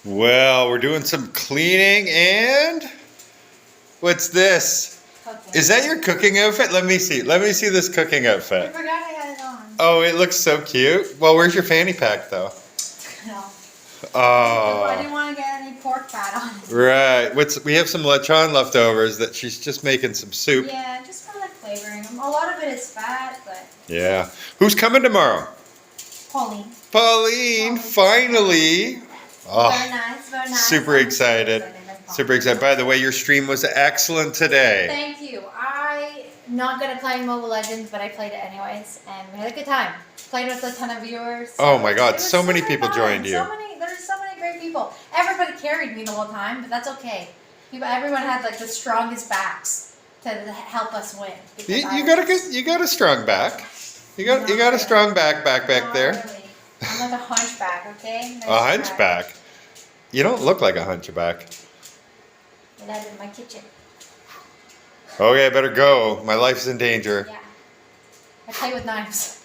Well, we're doing some cleaning and what's this? Okay. Is that your cooking outfit? Let me see. Let me see this cooking I outfit. forgot I had it on. Oh, it looks so cute. Well, where's your fanny pack though? No. Oh, I didn't want to get any pork fat on it. right. We have some lechon leftovers that she's just making some soup. Yeah, just for like flavoring. A lot of it is fat, but. Yeah. Who's coming tomorrow? Pauline. Pauline, finally. Oh, Very nice, very nice. super excited. Super excited. By the way, your stream was excellent today. Thank you. I'm not good at playing Mobile Legends, but I played it anyways, and we had a good time. Played with a ton of viewers. Oh my God, It was so many super people fun. joined you. There's so many great people. Everybody carried me the whole time, but that's okay. Everyone had like the strongest backs to help us win. You got a strong back. You got a strong back there. Really. I'm like a hunchback, okay? Nice A hunchback. You don't look like a hunchback. And that's in my kitchen. Okay, I better go. My life's in danger. Yeah. I play with knives.